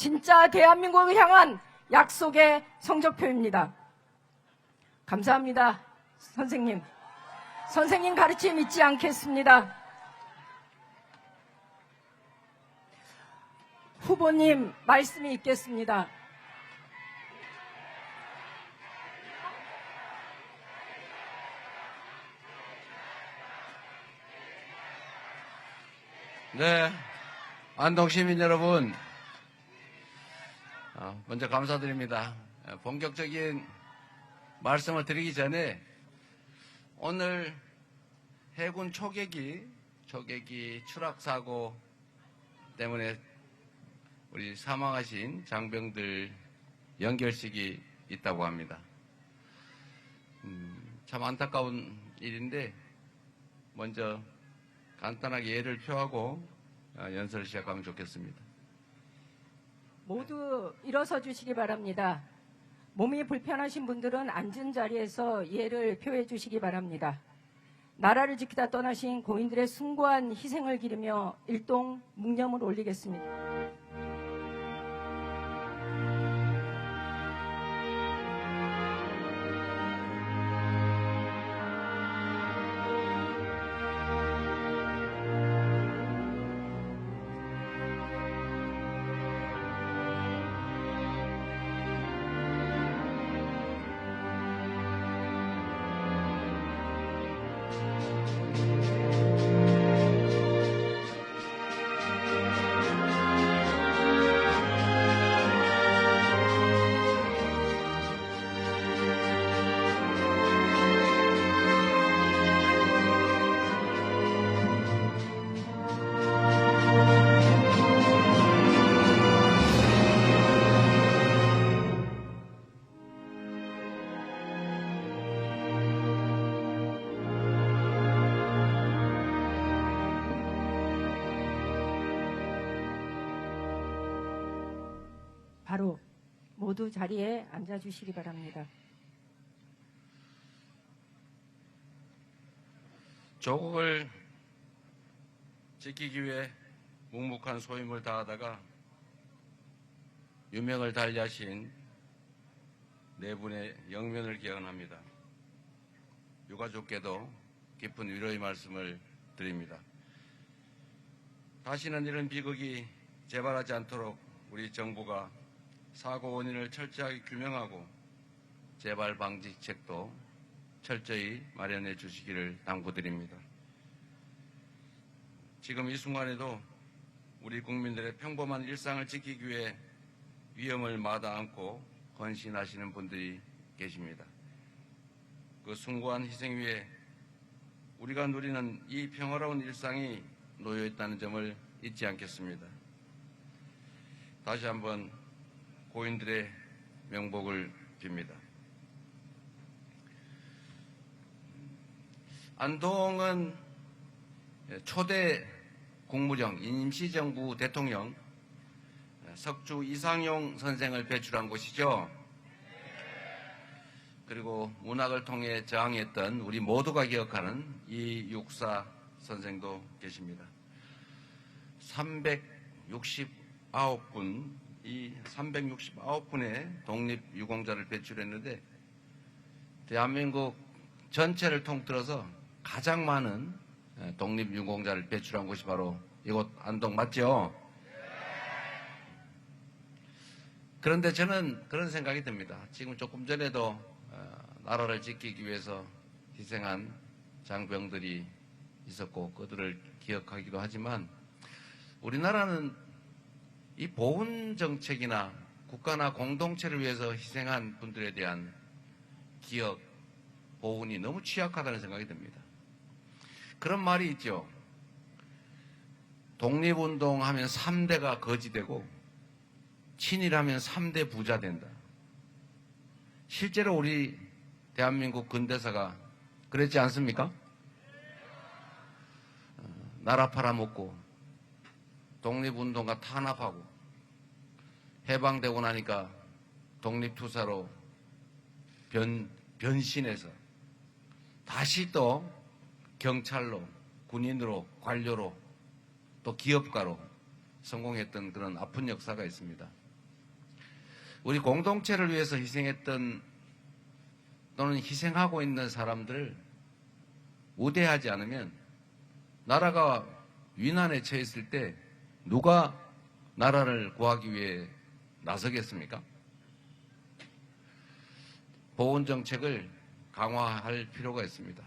진짜 대한민국을 향한 약속의 성적표입니다. 감사합니다. 선생님. 선생님 가르침 잊지 않겠습니다. 후보님 말씀이 있겠습니다. 네, 안동 시민 여러분, 먼저 감사드립니다. 본격적인 말씀을 드리기 전에 오늘 해군 초계기 추락 사고 때문에 우리 사망하신 장병들 연결식이 있다고 합니다. 참 안타까운 일인데 먼저 간단하게 예를 표하고 연설을 시작하면 좋겠습니다. 모두 일어서 주시기 바랍니다. 몸이 불편하신 분들은 앉은 자리에서 예를 표해 주시기 바랍니다. 나라를 지키다 떠나신 고인들의 숭고한 희생을 기리며 일동 묵념을 올리겠습니다. 바로 모두 자리에 앉아주시기 바랍니다. 조국을 지키기 위해 묵묵한 소임을 다하다가 유명을 달리하신 네 분의 영면을 기원합니다. 유가족께도 깊은 위로의 말씀을 드립니다. 다시는 이런 비극이 재발하지 않도록 우리 정부가 사고 원인을 철저하게 규명하고 재발 방지책도 철저히 마련해 주시기를 당부드립니다. 지금 이 순간에도 우리 국민들의 평범한 일상을 지키기 위해 위험을 마다 않고 헌신하시는 분들이 계십니다. 그 숭고한 희생 위에 우리가 누리는 이 평화로운 일상이 놓여 있다는 점을 잊지 않겠습니다. 다시 한번 고인들의 명복을 빕니다. 안동은 초대 국무령, 임시정부 대통령 석주 이상용 선생을 배출한 곳이죠. 그리고 문학을 통해 저항했던 우리 모두가 기억하는 이육사 선생도 계십니다. 369분, 이 369분의 독립유공자를 배출했는데 대한민국 전체를 통틀어서 가장 많은 독립유공자를 배출한 곳이 바로 이곳 안동 맞죠? 그런데 저는 그런 생각이 듭니다. 지금 조금 전에도 나라를 지키기 위해서 희생한 장병들이 있었고 그들을 기억하기도 하지만 우리나라는 이 보훈 정책이나 국가나 공동체를 위해서 희생한 분들에 대한 기억, 보훈이 너무 취약하다는 생각이 듭니다. 그런 말이 있죠. 독립운동하면 3대가 거지되고 친일하면 3대 부자 된다. 실제로 우리 대한민국 근대사가 그랬지 않습니까? 나라 팔아먹고 독립운동가 탄압하고 해방되고 나니까 독립투사로 변신해서 다시 또 경찰로, 군인으로, 관료로, 또 기업가로 성공했던 그런 아픈 역사가 있습니다. 우리 공동체를 위해서 희생했던 또는 희생하고 있는 사람들을 우대하지 않으면 나라가 위난에 처했을 때 누가 나라를 구하기 위해 나서겠습니까? 보훈 정책을 강화할 필요가 있습니다.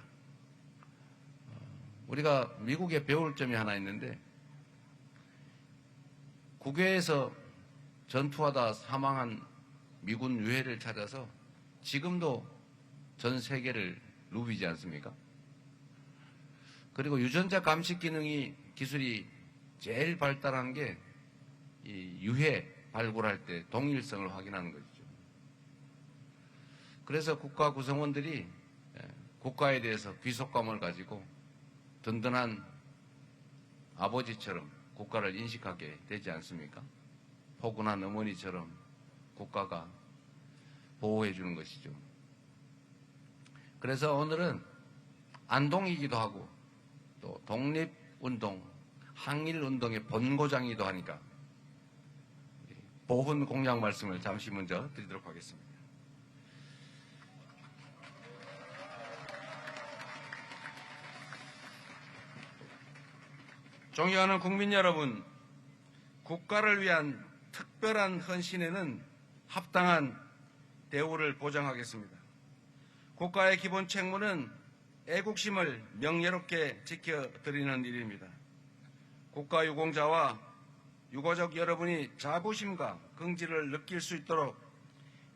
우리가 미국에 배울 점이 하나 있는데 국외에서 전투하다 사망한 미군 유해를 찾아서 지금도 전 세계를 누비지 않습니까? 그리고 유전자 감식 기술이 제일 발달한 게 이 유해 발굴할 때 동일성을 확인하는 것이죠. 그래서 국가 구성원들이 국가에 대해서 귀속감을 가지고 든든한 아버지처럼 국가를 인식하게 되지 않습니까? 포근한 어머니처럼 국가가 보호해 주는 것이죠. 그래서 오늘은 안동이기도 하고 또 독립운동, 항일운동의 본고장이기도 하니까 보훈 공약 말씀을 잠시 먼저 드리도록 하겠습니다. 존경하는 국민 여러분, 국가를 위한 특별한 헌신에는 합당한 대우를 보장하겠습니다. 국가의 기본 책무는 애국심을 명예롭게 지켜드리는 일입니다. 국가유공자와 유가족 여러분이 자부심과 긍지를 느낄 수 있도록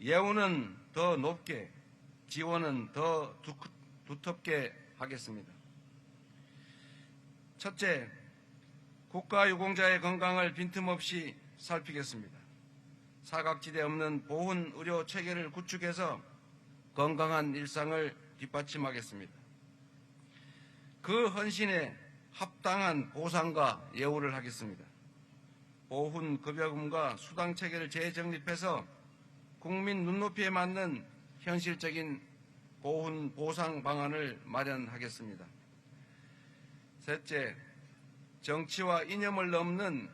예우는 더 높게, 지원은 더 두텁게 하겠습니다. 첫째, 국가유공자의 건강을 빈틈없이 살피겠습니다. 사각지대 없는 보훈 의료 체계를 구축해서 건강한 일상을 뒷받침하겠습니다. 그 헌신에 합당한 보상과 예우를 하겠습니다. 보훈 급여금과 수당 체계를 재정립해서 국민 눈높이에 맞는 현실적인 보훈 보상 방안을 마련하겠습니다. 셋째, 정치와 이념을 넘는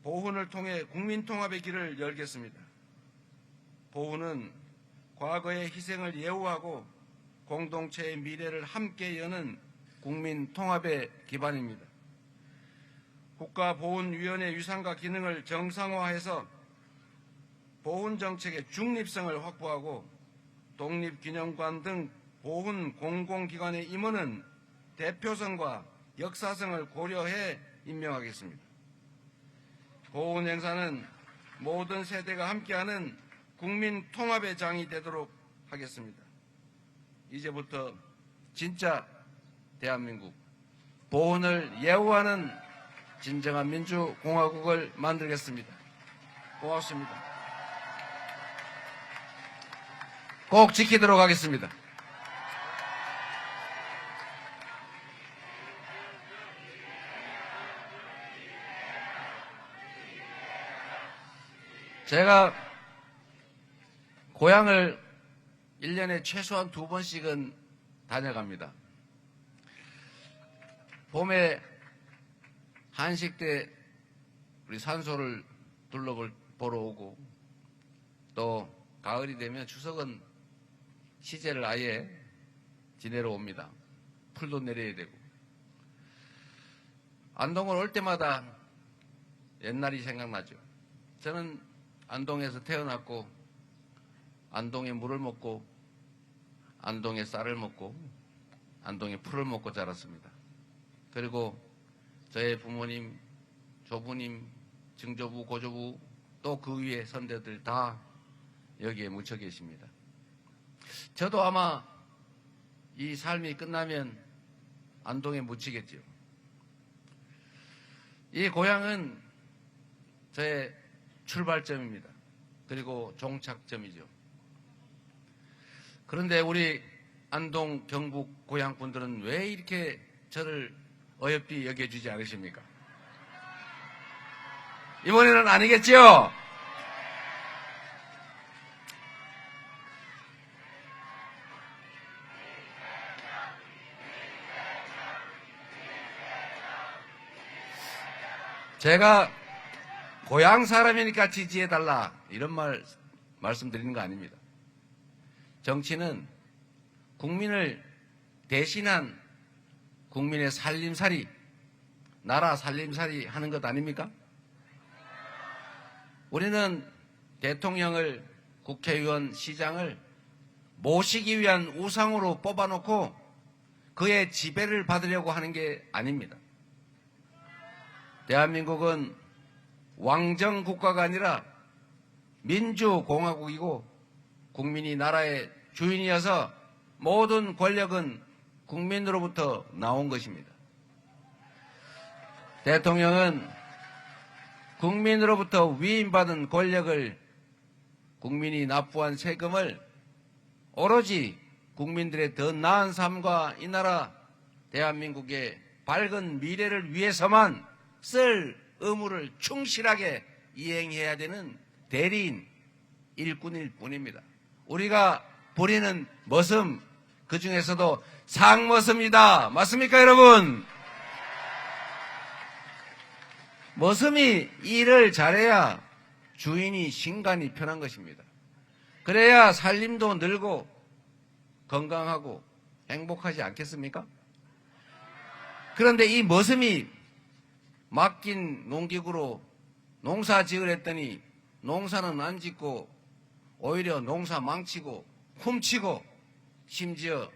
보훈을 통해 국민 통합의 길을 열겠습니다. 보훈은 과거의 희생을 예우하고 공동체의 미래를 함께 여는 국민 통합의 기반입니다. 국가보훈위원회 위상과 기능을 정상화해서 보훈정책의 중립성을 확보하고 독립기념관 등 보훈 공공기관의 임원은 대표성과 역사성을 고려해 임명하겠습니다. 보훈 행사는 모든 세대가 함께하는 국민 통합의 장이 되도록 하겠습니다. 이제부터 진짜 대한민국, 보훈을 예우하는 진정한 민주공화국을 만들겠습니다. 고맙습니다. 꼭 지키도록 하겠습니다. 제가 고향을 1년에 최소한 2번씩은 다녀갑니다. 봄에 한식 때 우리 산소를 보러 오고, 또 가을이 되면 추석은 시제를 아예 지내러 옵니다. 풀도 내려야 되고. 안동을 올 때마다 옛날이 생각나죠. 저는 안동에서 태어났고 안동의 물을 먹고 안동의 쌀을 먹고 안동의 풀을 먹고 자랐습니다. 그리고 저의 부모님, 조부님, 증조부, 고조부, 또 그 위에 선대들 다 여기에 묻혀 계십니다. 저도 아마 이 삶이 끝나면 안동에 묻히겠죠. 이 고향은 저의 출발점입니다. 그리고 종착점이죠. 그런데 우리 안동, 경북 고향 분들은 왜 이렇게 저를 어여삐 여겨주지 않으십니까? 이번에는 아니겠지요? 제가 고향 사람이니까 지지해달라 이런 말씀드리는 거 아닙니다. 정치는 국민을 대신한 국민의 살림살이, 나라 살림살이 하는 것 아닙니까? 우리는 대통령을, 국회의원, 시장을 모시기 위한 우상으로 뽑아놓고 그의 지배를 받으려고 하는 게 아닙니다. 대한민국은 왕정국가가 아니라 민주공화국이고 국민이 나라의 주인이어서 모든 권력은 국민으로부터 나온 것입니다. 대통령은 국민으로부터 위임받은 권력을, 국민이 납부한 세금을 오로지 국민들의 더 나은 삶과 이 나라 대한민국의 밝은 미래를 위해서만 쓸 의무를 충실하게 이행해야 되는 대리인, 일꾼일 뿐입니다. 우리가 부리는 머슴, 그 중에서도 상머슴이다. 맞습니까, 여러분? 머슴이 일을 잘해야 주인이 신간이 편한 것입니다. 그래야 살림도 늘고 건강하고 행복하지 않겠습니까? 그런데 이 머슴이 맡긴 농기구로 농사 지으랬더니 농사는 안 짓고 오히려 농사 망치고 훔치고 심지어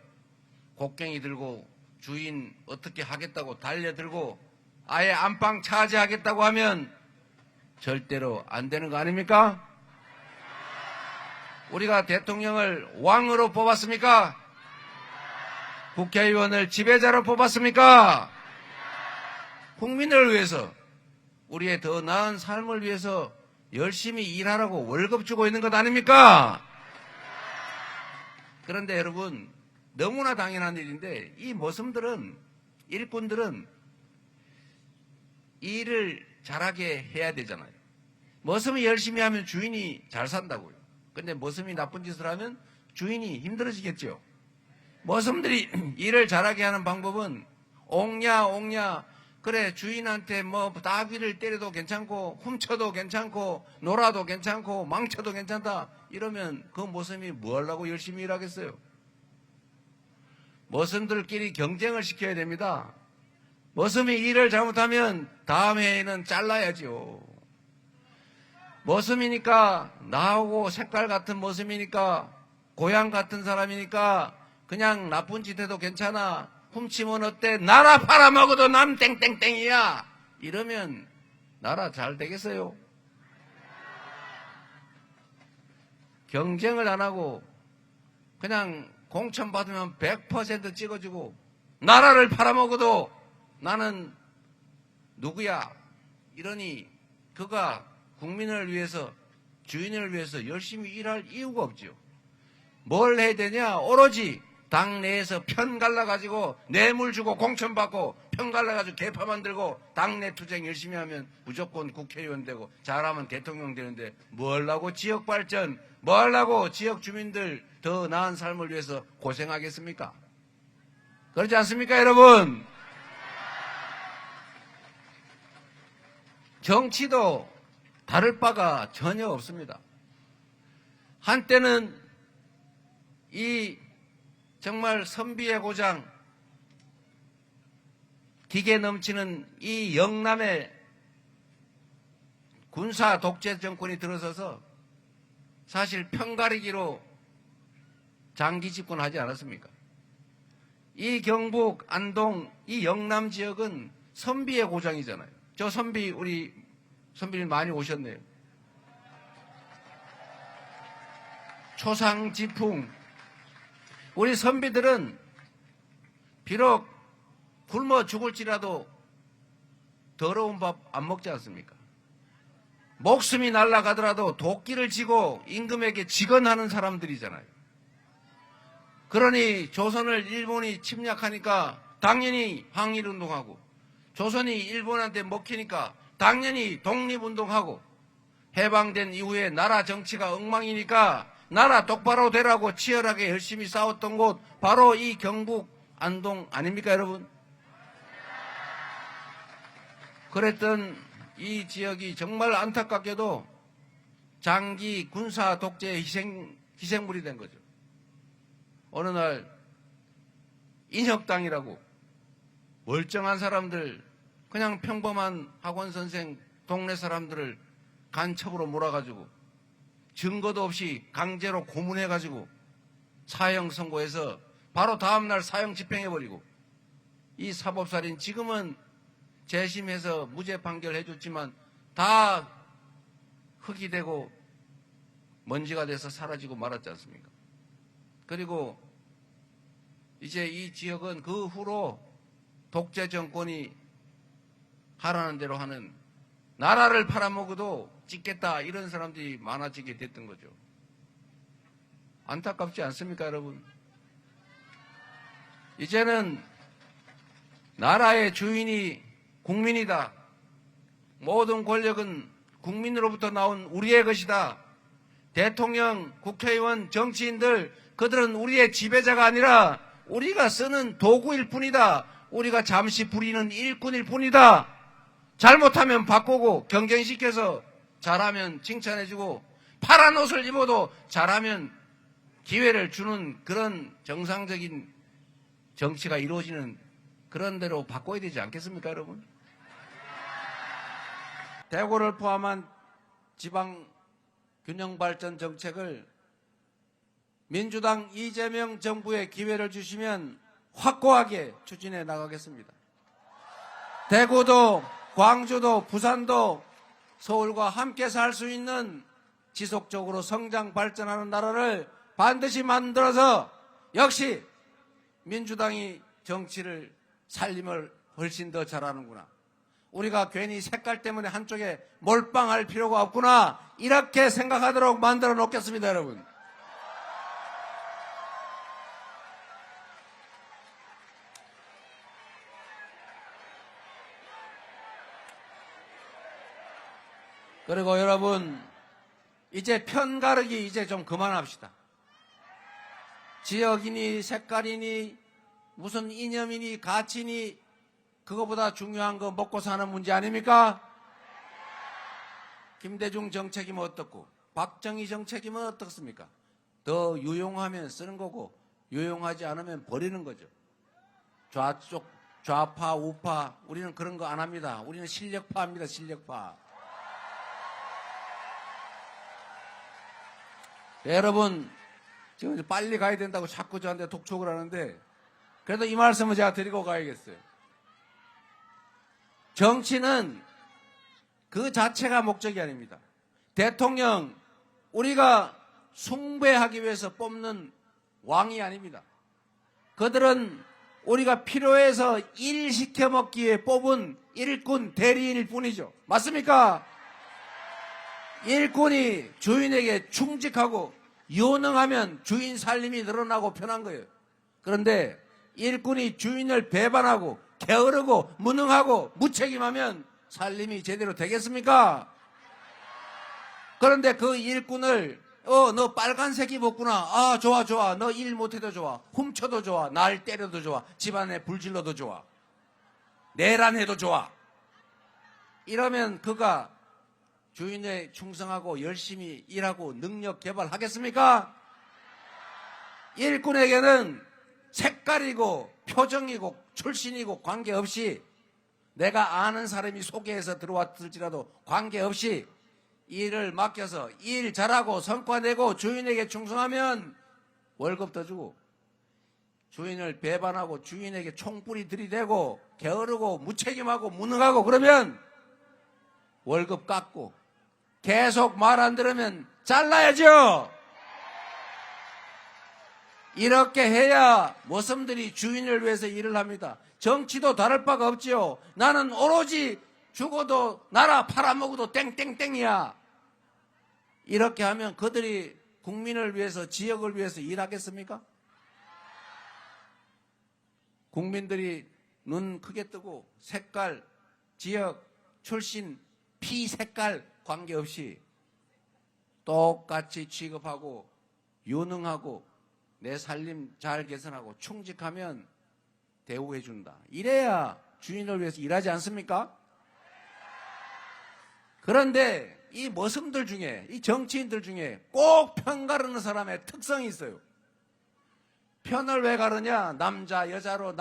곡괭이 들고 주인 어떻게 하겠다고 달려들고 아예 안방 차지하겠다고 하면 절대로 안 되는 거 아닙니까? 우리가 대통령을 왕으로 뽑았습니까? 국회의원을 지배자로 뽑았습니까? 국민을 위해서, 우리의 더 나은 삶을 위해서 열심히 일하라고 월급 주고 있는 것 아닙니까? 그런데 여러분, 너무나 당연한 일인데 이 머슴들은, 일꾼들은 일을 잘하게 해야 되잖아요. 머슴이 열심히 하면 주인이 잘 산다고요. 근데 머슴이 나쁜 짓을 하면 주인이 힘들어지겠죠. 머슴들이 일을 잘하게 하는 방법은 옹냐 그래 주인한테 뭐 따귀를 때려도 괜찮고 훔쳐도 괜찮고 놀아도 괜찮고 망쳐도 괜찮다 이러면 그 머슴이 뭐 하려고 열심히 일하겠어요. 머슴들끼리 경쟁을 시켜야 됩니다. 머슴이 일을 잘못하면 다음 해에는 잘라야죠. 머슴이니까, 나하고 색깔 같은 머슴이니까, 고향 같은 사람이니까 그냥 나쁜 짓 해도 괜찮아. 훔치면 어때? 나라 팔아먹어도 남 땡땡땡이야. 이러면 나라 잘 되겠어요? 경쟁을 안 하고 그냥 공천 받으면 100% 찍어주고 나라를 팔아먹어도 나는 누구야? 이러니 그가 국민을 위해서, 주인을 위해서 열심히 일할 이유가 없죠. 뭘 해야 되냐? 오로지 당내에서 편 갈라가지고 뇌물 주고 공천 받고 편 갈라가지고 개파 만들고 당내 투쟁 열심히 하면 무조건 국회의원 되고 잘하면 대통령 되는데 뭘 하고 지역 발전, 뭘 하고 지역 주민들 더 나은 삶을 위해서 고생하겠습니까? 그렇지 않습니까, 여러분? 정치도 다를 바가 전혀 없습니다. 한때는 이 정말 선비의 고장, 기계 넘치는 이 영남의 군사 독재 정권이 들어서서 사실 편가르기로 장기 집권하지 않았습니까? 이 경북, 안동, 이 영남 지역은 선비의 고장이잖아요. 저 선비, 우리 선비님 많이 오셨네요. 초상지풍. 우리 선비들은 비록 굶어 죽을지라도 더러운 밥 안 먹지 않습니까? 목숨이 날아가더라도 도끼를 쥐고 임금에게 직언하는 사람들이잖아요. 그러니 조선을 일본이 침략하니까 당연히 항일운동하고, 조선이 일본한테 먹히니까 당연히 독립운동하고, 해방된 이후에 나라 정치가 엉망이니까 나라 똑바로 되라고 치열하게 열심히 싸웠던 곳 바로 이 경북 안동 아닙니까, 여러분? 그랬던 이 지역이 정말 안타깝게도 장기 군사 독재의 희생물이 된 거죠. 어느 날 인혁당이라고 멀쩡한 사람들, 그냥 평범한 학원 선생, 동네 사람들을 간첩으로 몰아가지고 증거도 없이 강제로 고문해가지고 사형 선고해서 바로 다음날 사형 집행해버리고, 이 사법살인 지금은 재심해서 무죄 판결해줬지만 다 흙이 되고 먼지가 돼서 사라지고 말았지 않습니까? 그리고 이제 이 지역은 그 후로 독재 정권이 하라는 대로 하는, 나라를 팔아먹어도 찍겠다 이런 사람들이 많아지게 됐던 거죠. 안타깝지 않습니까, 여러분? 이제는 나라의 주인이 국민이다. 모든 권력은 국민으로부터 나온 우리의 것이다. 대통령, 국회의원, 정치인들, 그들은 우리의 지배자가 아니라 우리가 쓰는 도구일 뿐이다. 우리가 잠시 부리는 일꾼일 뿐이다. 잘못하면 바꾸고 경쟁시켜서 잘하면 칭찬해주고 파란 옷을 입어도 잘하면 기회를 주는 그런 정상적인 정치가 이루어지는 그런 대로 바꿔야 되지 않겠습니까, 여러분? 대구를 포함한 지방 균형발전 정책을 민주당 이재명 정부에 기회를 주시면 확고하게 추진해 나가겠습니다. 대구도 광주도 부산도 서울과 함께 살 수 있는 지속적으로 성장 발전하는 나라를 반드시 만들어서, 역시 민주당이 정치를 살림을 훨씬 더 잘하는구나, 우리가 괜히 색깔 때문에 한쪽에 몰빵할 필요가 없구나, 이렇게 생각하도록 만들어 놓겠습니다, 여러분. 그리고 여러분, 이제 편가르기 이제 좀 그만합시다. 지역이니 색깔이니 무슨 이념이니 가치니 그거보다 중요한 거 먹고 사는 문제 아닙니까? 김대중 정책이면 어떻고 박정희 정책이면 어떻습니까? 더 유용하면 쓰는 거고 유용하지 않으면 버리는 거죠. 좌쪽, 좌파, 우파, 우리는 그런 거 안 합니다. 우리는 실력파입니다. 실력파. 네, 여러분, 지금 이제 빨리 가야 된다고 자꾸 저한테 독촉을 하는데, 그래도 이 말씀을 제가 드리고 가야겠어요. 정치는 그 자체가 목적이 아닙니다. 대통령, 우리가 숭배하기 위해서 뽑는 왕이 아닙니다. 그들은 우리가 필요해서 일 시켜 먹기 위해 뽑은 일꾼, 대리인일 뿐이죠. 맞습니까? 일꾼이 주인에게 충직하고 유능하면 주인 살림이 늘어나고 편한 거예요. 그런데 일꾼이 주인을 배반하고 게으르고 무능하고 무책임하면 살림이 제대로 되겠습니까? 그런데 그 일꾼을 너 빨간색 입었구나. 아, 좋아. 너 일 못해도 좋아. 훔쳐도 좋아. 날 때려도 좋아. 집안에 불질러도 좋아. 내란해도 좋아. 이러면 그가 주인에 충성하고 열심히 일하고 능력 개발하겠습니까? 일꾼에게는 색깔이고 표정이고 출신이고 관계없이, 내가 아는 사람이 소개해서 들어왔을지라도 관계없이 일을 맡겨서 일 잘하고 성과 내고 주인에게 충성하면 월급 더 주고, 주인을 배반하고 주인에게 총뿌리 들이대고 게으르고 무책임하고 무능하고 그러면 월급 깎고, 계속 말 안 들으면 잘라야죠. 이렇게 해야 모섬들이 주인을 위해서 일을 합니다. 정치도 다를 바가 없지요. 나는 오로지 죽어도 나라 팔아먹어도 땡땡땡이야. 이렇게 하면 그들이 국민을 위해서, 지역을 위해서 일하겠습니까? 국민들이 눈 크게 뜨고 색깔, 지역, 출신, 피 색깔 관계없이 똑같이 취급하고 유능하고 내 살림 잘 개선하고 충직하면 대우해준다. 이래야 주인을 위해서 일하지 않습니까? 그런데 이 머슴들 중에, 이 정치인들 중에 꼭 편 가르는 사람의 특성이 있어요. 편을 왜 가르냐? 남자, 여자로,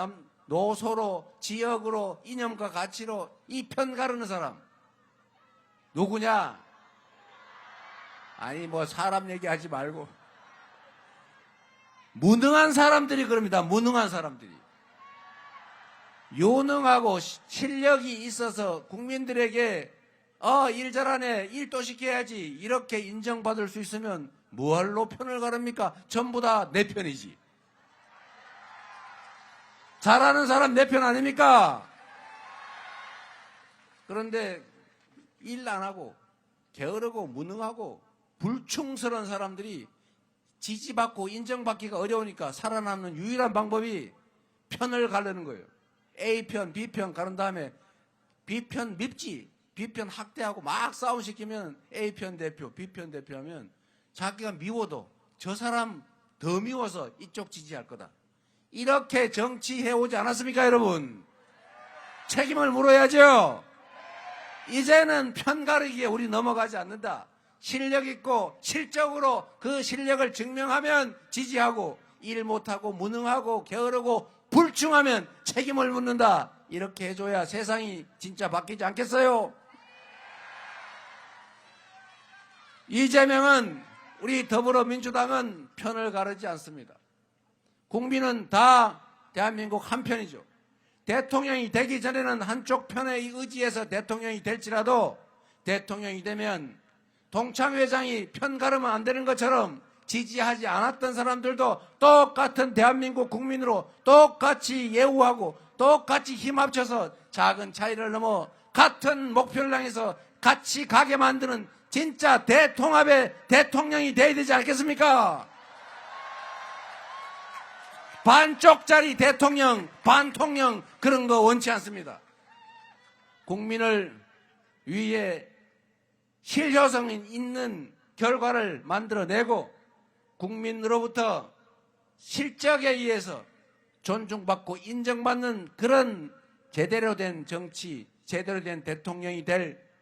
노소로, 지역으로, 이념과 가치로 이 편 가르는 사람. 누구냐? 아니, 뭐 사람 얘기하지 말고. 무능한 사람들이 그럽니다. 무능한 사람들이. 요능하고 실력이 있어서 국민들에게 일 잘하네, 일 또 시켜야지 이렇게 인정받을 수 있으면 뭐할로 편을 가릅니까? 전부 다 내 편이지. 잘하는 사람 내 편 아닙니까? 그런데 일 안 하고 게으르고 무능하고 불충스러운 사람들이 지지받고 인정받기가 어려우니까 살아남는 유일한 방법이 편을 가르는 거예요. A편, B편 가른 다음에 B편 밉지. B편 학대하고 막 싸움시키면 A편 대표, B편 대표하면 자기가 미워도 저 사람 더 미워서 이쪽 지지할 거다. 이렇게 정치해오지 않았습니까, 여러분? 책임을 물어야죠. 이제는 편 가르기에 우리 넘어가지 않는다. 실력 있고 실적으로 그 실력을 증명하면 지지하고, 일 못하고 무능하고 게으르고 불충하면 책임을 묻는다. 이렇게 해줘야 세상이 진짜 바뀌지 않겠어요? 이재명은, 우리 더불어민주당은 편을 가르지 않습니다. 국민은 다 대한민국 한 편이죠. 대통령이 되기 전에는 한쪽 편에 의지해서 대통령이 될지라도 대통령이 되면 동창회장이 편 가르면 안 되는 것처럼 지지하지 않았던 사람들도 똑같은 대한민국 국민으로 똑같이 예우하고 똑같이 힘 합쳐서 작은 차이를 넘어 같은 목표를 향해서 같이 가게 만드는 진짜 대통합의 대통령이 돼야 되지 않겠습니까? 반쪽짜리 대통령, 반통령 그런 거 원치 않습니다. 국민을 위해 실효성 있는 결과를 만들어내고 국민으로부터 실적에 의해서 존중받고 인정받는 그런 제대로 된 정치, 제대로 된 대통령이 될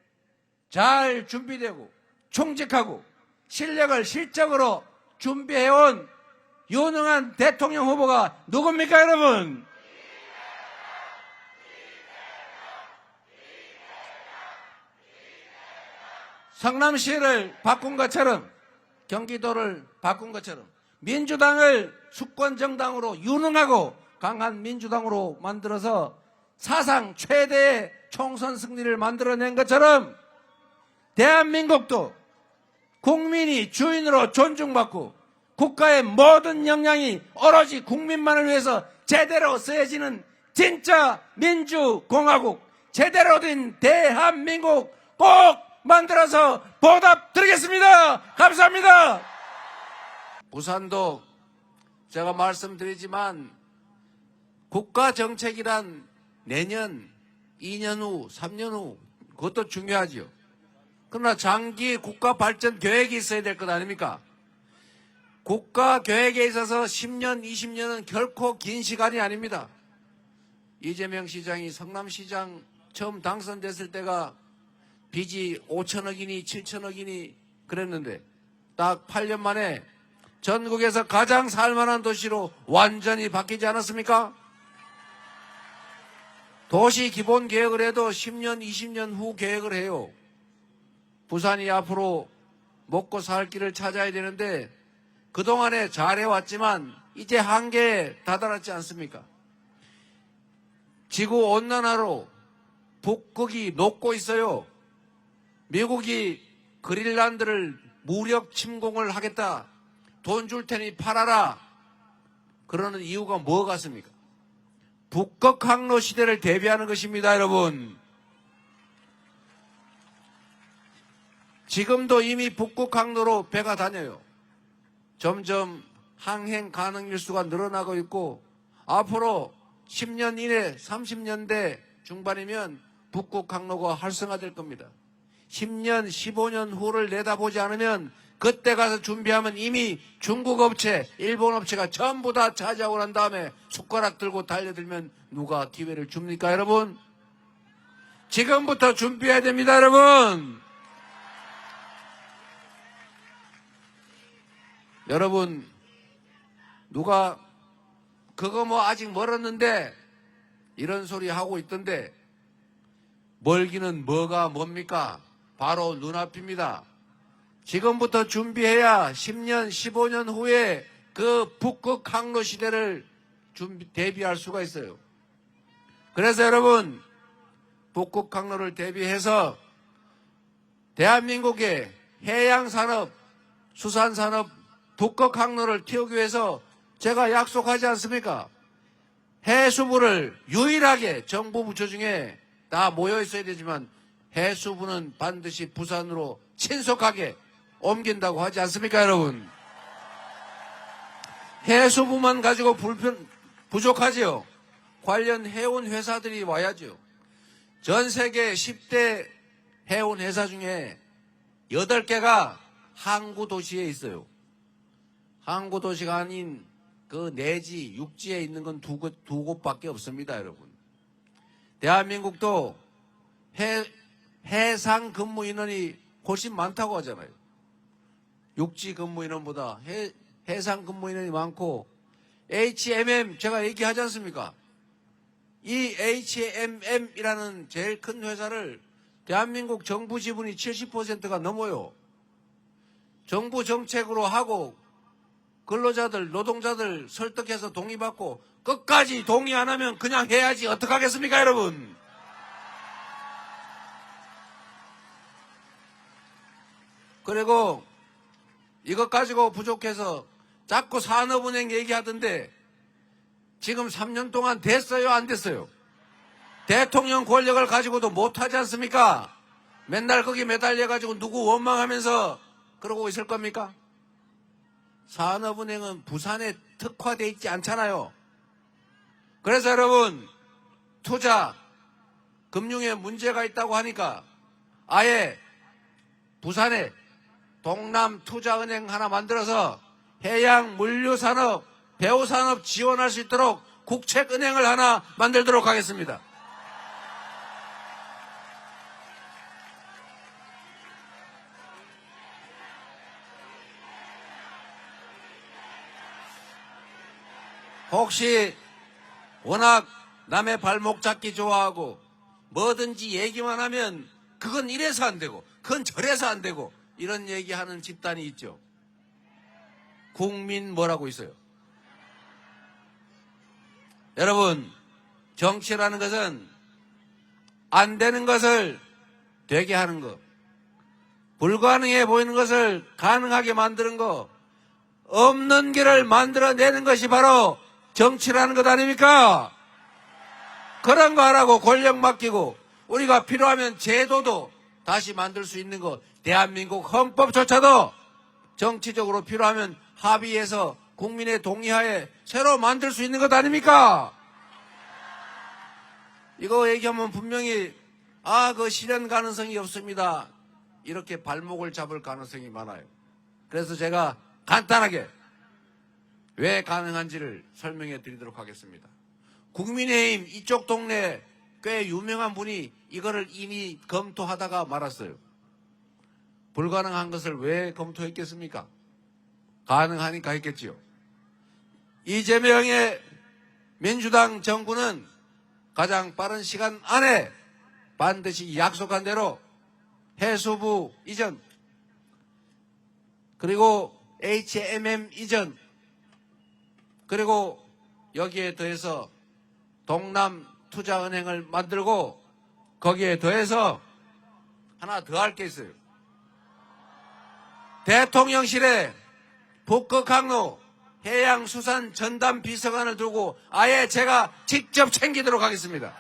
잘 준비되고 총직하고 실력을 실적으로 준비해온 유능한 대통령 후보가 누굽니까, 여러분? 성남시를 바꾼 것처럼, 경기도를 바꾼 것처럼 민주당을 수권정당으로 유능하고 강한 민주당으로 만들어서 사상 최대의 총선 승리를 만들어낸 것처럼 대한민국도 국민이 주인으로 존중받고 국가의 모든 역량이 오로지 국민만을 위해서 제대로 쓰여지는 진짜 민주공화국, 제대로 된 대한민국 꼭 만들어서 보답드리겠습니다. 감사합니다. 부산도 제가 말씀드리지만 국가정책이란 내년, 2년 후, 3년 후 그것도 중요하죠. 그러나 장기 국가 발전 계획이 있어야 될 것 아닙니까? 국가 계획에 있어서 10년, 20년은 결코 긴 시간이 아닙니다. 이재명 시장이 성남시장 처음 당선됐을 때가 빚이 5천억이니 7천억이니 그랬는데 딱 8년 만에 전국에서 가장 살만한 도시로 완전히 바뀌지 않았습니까? 도시 기본 계획을 해도 10년, 20년 후 계획을 해요. 부산이 앞으로 먹고 살 길을 찾아야 되는데 그동안에 잘해왔지만 이제 한계에 다다랐지 않습니까? 지구온난화로 북극이 녹고 있어요. 미국이 그린란드를 무력 침공을 하겠다. 돈 줄 테니 팔아라. 그러는 이유가 뭐 같습니까? 북극 항로 시대를 대비하는 것입니다, 여러분. 지금도 이미 북극 항로로 배가 다녀요. 점점 항행 가능 일수가 늘어나고 있고 앞으로 10년 이내 30년대 중반이면 북극 항로가 활성화될 겁니다. 10년, 15년 후를 내다보지 않으면 그때 가서 준비하면 이미 중국 업체, 일본 업체가 전부 다 차지하고 난 다음에 숟가락 들고 달려들면 누가 기회를 줍니까, 여러분? 지금부터 준비해야 됩니다, 여러분. 여러분, 누가 그거 뭐 아직 멀었는데 이런 소리 하고 있던데, 멀기는 뭐가 뭡니까? 바로 눈앞입니다. 지금부터 준비해야 10년, 15년 후에 그 북극 항로 시대를 대비할 수가 있어요. 그래서 여러분, 북극 항로를 대비해서 대한민국의 해양산업, 수산산업, 북극 항로를 틔우기 위해서 제가 약속하지 않습니까? 해수부를 유일하게 정부 부처 중에 다 모여 있어야 되지만 해수부는 반드시 부산으로 신속하게 옮긴다고 하지 않습니까, 여러분? 해수부만 가지고 부족하지요. 관련 해운 회사들이 와야죠. 전 세계 10대 해운 회사 중에 8개가 항구 도시에 있어요. 항구 도시가 아닌 그 내지 육지에 있는 건 두 곳밖에 없습니다, 여러분. 대한민국도 해상 근무 인원이 훨씬 많다고 하잖아요. 육지 근무 인원보다 해상 근무 인원이 많고, HMM 제가 얘기하지 않습니까? 이 HMM이라는 제일 큰 회사를 대한민국 정부 지분이 70%가 넘어요. 정부 정책으로 하고 근로자들, 노동자들 설득해서 동의받고 끝까지 동의 안 하면 그냥 해야지 어떡하겠습니까, 여러분? 그리고 이것 가지고 부족해서 자꾸 산업은행 얘기하던데 지금 3년 동안 됐어요, 안 됐어요? 대통령 권력을 가지고도 못하지 않습니까? 맨날 거기 매달려가지고 누구 원망하면서 그러고 있을 겁니까? 산업은행은 부산에 특화되어 있지 않잖아요. 그래서 여러분, 투자, 금융에 문제가 있다고 하니까 아예 부산에 동남투자은행 하나 만들어서 해양 물류산업, 배우산업 지원할 수 있도록 국책은행을 하나 만들도록 하겠습니다. 혹시 워낙 남의 발목 잡기 좋아하고 뭐든지 얘기만 하면 그건 이래서 안 되고 그건 저래서 안 되고 이런 얘기하는 집단이 있죠. 국민 뭐라고 있어요? 여러분, 정치라는 것은 안 되는 것을 되게 하는 것, 불가능해 보이는 것을 가능하게 만드는 것, 없는 길을 만들어내는 것이 바로 정치라는 것 아닙니까? 그런 거 하라고 권력 맡기고 우리가 필요하면 제도도 다시 만들 수 있는 것, 대한민국 헌법조차도 정치적으로 필요하면 합의해서 국민의 동의하에 새로 만들 수 있는 것 아닙니까? 이거 얘기하면 분명히 그 실현 가능성이 없습니다, 이렇게 발목을 잡을 가능성이 많아요. 그래서 제가 간단하게 왜 가능한지를 설명해 드리도록 하겠습니다. 국민의힘 이쪽 동네 꽤 유명한 분이 이거를 이미 검토하다가 말았어요. 불가능한 것을 왜 검토했겠습니까? 가능하니까 했겠지요. 이재명의 민주당 정부는 가장 빠른 시간 안에 반드시 약속한 대로 해수부 이전, 그리고 HMM 이전, 그리고 여기에 더해서 동남투자은행을 만들고 거기에 더해서 하나 더 할 게 있어요. 대통령실에 북극항로 해양수산 전담 비서관을 두고 아예 제가 직접 챙기도록 하겠습니다.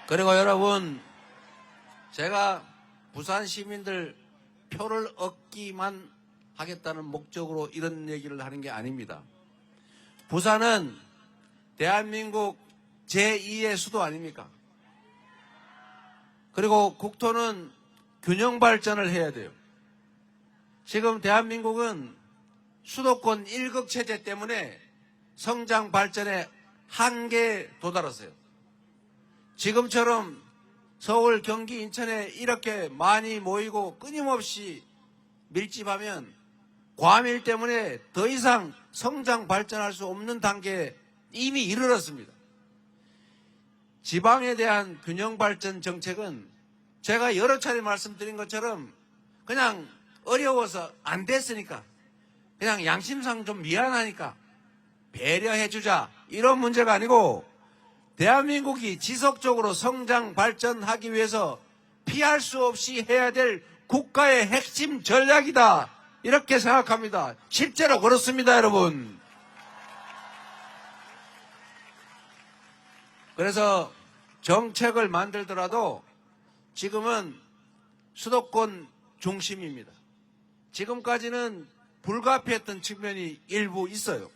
그리고 여러분, 제가 부산 시민들 표를 얻기만 하겠다는 목적으로 이런 얘기를 하는 게 아닙니다. 부산은 대한민국 제2의 수도 아닙니까? 그리고 국토는 균형 발전을 해야 돼요. 지금 대한민국은 수도권 1극 체제 때문에 성장 발전에 한계에 도달했어요. 지금처럼 서울, 경기, 인천에 이렇게 많이 모이고 끊임없이 밀집하면 과밀 때문에 더 이상 성장 발전할 수 없는 단계에 이미 이르렀습니다. 지방에 대한 균형 발전 정책은 제가 여러 차례 말씀드린 것처럼 그냥 어려워서 안 됐으니까 그냥 양심상 좀 미안하니까 배려해주자 이런 문제가 아니고 대한민국이 지속적으로 성장 발전하기 위해서 피할 수 없이 해야 될 국가의 핵심 전략이다 이렇게 생각합니다. 실제로 그렇습니다, 여러분. 그래서 정책을 만들더라도 지금은 수도권 중심입니다. 지금까지는 불가피했던 측면이 일부 있어요.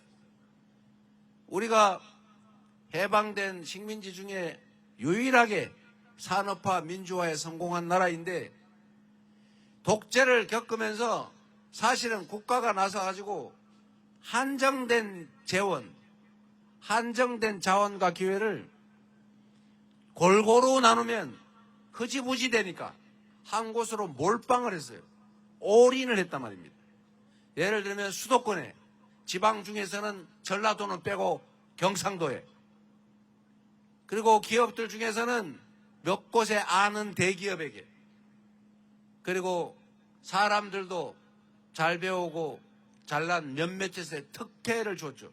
우리가 해방된 식민지 중에 유일하게 산업화 민주화에 성공한 나라인데 독재를 겪으면서 사실은 국가가 나서가지고 한정된 재원, 한정된 자원과 기회를 골고루 나누면 흐지부지 되니까 한 곳으로 몰빵을 했어요. 올인을 했단 말입니다. 예를 들면 수도권에, 지방 중에서는 전라도는 빼고 경상도에, 그리고 기업들 중에서는 몇 곳에 아는 대기업에게, 그리고 사람들도 잘 배우고 잘난 몇몇에 특혜를 줬죠.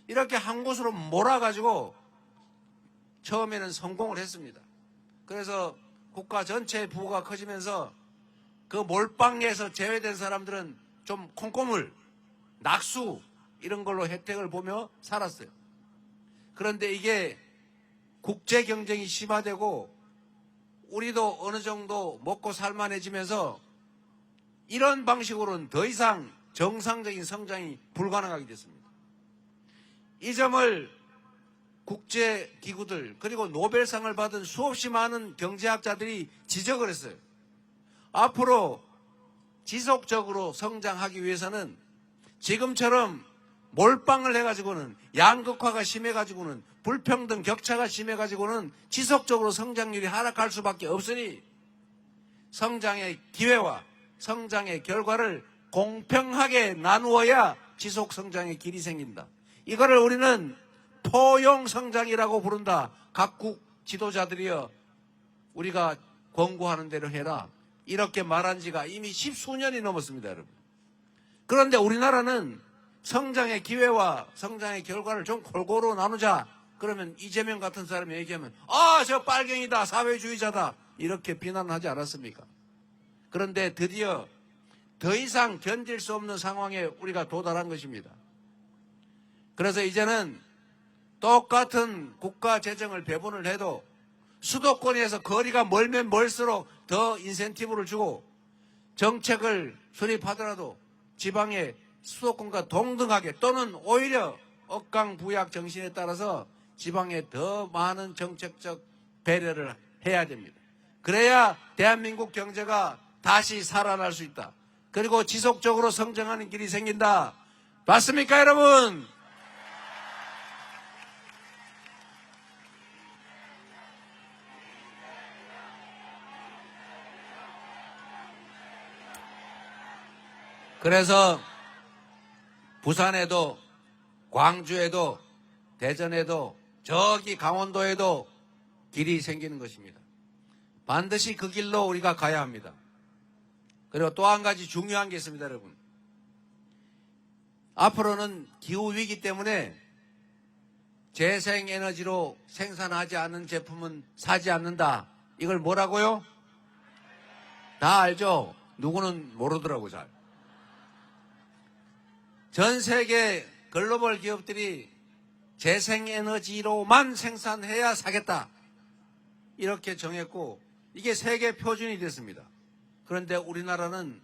이렇게 한 곳으로 몰아가지고 처음에는 성공을 했습니다. 그래서 국가 전체의 부가 커지면서 그 몰빵에서 제외된 사람들은 좀 콩고물, 낙수 이런 걸로 혜택을 보며 살았어요. 그런데 이게 국제 경쟁이 심화되고 우리도 어느 정도 먹고 살만해지면서 이런 방식으로는 더 이상 정상적인 성장이 불가능하게 됐습니다. 이 점을 국제기구들 그리고 노벨상을 받은 수없이 많은 경제학자들이 지적을 했어요. 앞으로 지속적으로 성장하기 위해서는 지금처럼 몰빵을 해가지고는 양극화가 심해가지고는 불평등 격차가 심해가지고는 지속적으로 성장률이 하락할 수밖에 없으니 성장의 기회와 성장의 결과를 공평하게 나누어야 지속 성장의 길이 생긴다. 이거를 우리는 포용 성장이라고 부른다. 각국 지도자들이여 우리가 권고하는 대로 해라. 이렇게 말한 지가 이미 10수년이 넘었습니다, 여러분. 그런데 우리나라는 성장의 기회와 성장의 결과를 좀 골고루 나누자. 그러면 이재명 같은 사람이 얘기하면 저 빨갱이다, 사회주의자다 이렇게 비난하지 않았습니까? 그런데 드디어 더 이상 견딜 수 없는 상황에 우리가 도달한 것입니다. 그래서 이제는 똑같은 국가 재정을 배분을 해도 수도권에서 거리가 멀면 멀수록 더 인센티브를 주고 정책을 수립하더라도 지방의 수도권과 동등하게 또는 오히려 억강부약 정신에 따라서 지방에 더 많은 정책적 배려를 해야 됩니다. 그래야 대한민국 경제가 다시 살아날 수 있다. 그리고 지속적으로 성장하는 길이 생긴다. 맞습니까, 여러분? 그래서 부산에도 광주에도 대전에도 저기 강원도에도 길이 생기는 것입니다. 반드시 그 길로 우리가 가야 합니다. 그리고 또 한 가지 중요한 게 있습니다, 여러분. 앞으로는 기후위기 때문에 재생에너지로 생산하지 않은 제품은 사지 않는다. 이걸 뭐라고요? 다 알죠? 누구는 모르더라고 잘. 전 세계 글로벌 기업들이 재생에너지로만 생산해야 사겠다. 이렇게 정했고 이게 세계 표준이 됐습니다. 그런데 우리나라는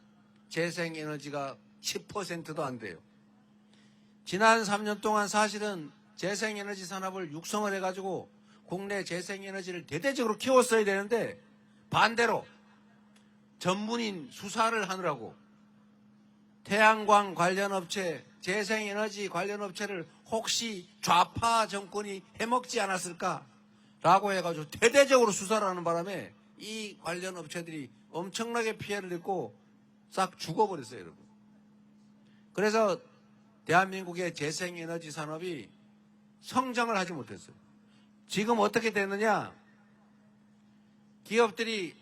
재생에너지가 10%도 안 돼요. 지난 3년 동안 사실은 재생에너지 산업을 육성을 해가지고 국내 재생에너지를 대대적으로 키웠어야 되는데 반대로 전문인 수사를 하느라고 태양광 관련 업체, 재생에너지 관련 업체를 혹시 좌파 정권이 해먹지 않았을까라고 해가지고 대대적으로 수사를 하는 바람에 이 관련 업체들이 엄청나게 피해를 입고 싹 죽어버렸어요, 여러분. 그래서 대한민국의 재생에너지 산업이 성장을 하지 못했어요. 지금 어떻게 됐느냐? 기업들이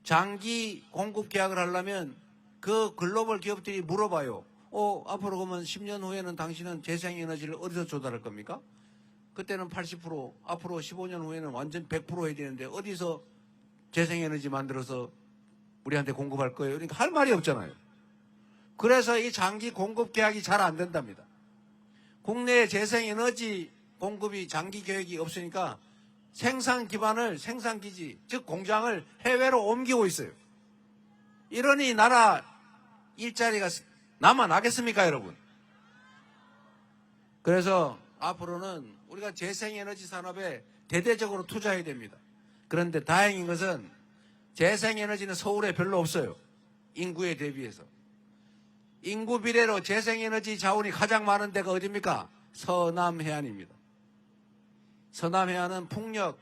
장기 공급 계약을 하려면 그 글로벌 기업들이 물어봐요. 앞으로 그러면 10년 후에는 당신은 재생에너지를 어디서 조달할 겁니까? 그때는 80%, 앞으로 15년 후에는 완전 100% 해야 되는데 어디서 재생에너지 만들어서 우리한테 공급할 거예요? 그러니까 할 말이 없잖아요. 그래서 이 장기 공급 계약이 잘 안 된답니다. 국내에 재생에너지 공급이 장기 계획이 없으니까 생산 기반을, 생산기지, 즉 공장을 해외로 옮기고 있어요. 이러니 나라 일자리가 남아나겠습니까, 여러분? 그래서 앞으로는 우리가 재생에너지 산업에 대대적으로 투자해야 됩니다. 그런데 다행인 것은 재생에너지는 서울에 별로 없어요. 인구에 대비해서. 인구 비례로 재생에너지 자원이 가장 많은 데가 어디입니까? 서남해안입니다. 서남해안은 풍력,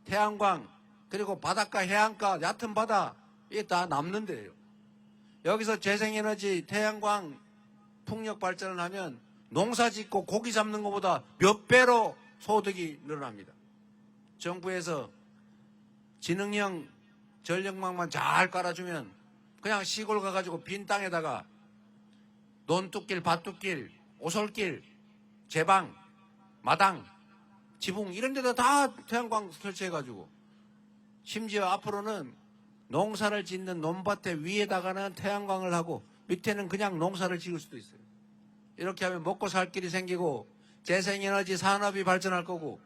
태양광, 그리고 바닷가, 해안가, 얕은 바다, 이게 다 남는 데예요. 여기서 재생에너지, 태양광, 풍력 발전을 하면 농사 짓고 고기 잡는 것보다 몇 배로 소득이 늘어납니다. 정부에서 지능형 전력망만 잘 깔아주면 그냥 시골 가가지고 빈 땅에다가 논뚝길, 밭뚝길, 오솔길, 제방, 마당, 지붕 이런 데다 다 태양광 설치해가지고 심지어 앞으로는 농사를 짓는 논밭에 위에다가는 태양광을 하고 밑에는 그냥 농사를 지을 수도 있어요. 이렇게 하면 먹고 살 길이 생기고 재생에너지 산업이 발전할 거고